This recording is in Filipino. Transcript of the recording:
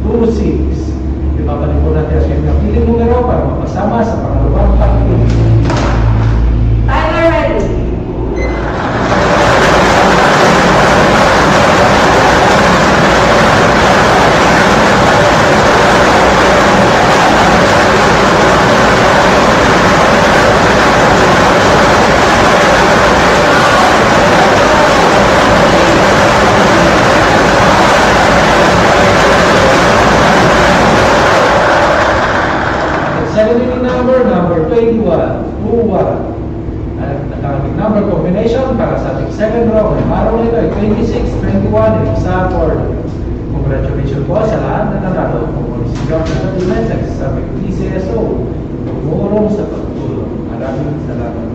26. Ibabalik po natin ang kanyang piling numero para mapasama sa pangalawang pag-ibig. Timer ready. Secondary number 21. At ang number combination para sa ating second row ng araw na ito ay 26, 21, and isa for congratulations po sa lahat na nanalo. Kung si Dr. Sadiman, sa PCSO, tumulong sa pagtulong. Maraming salamat.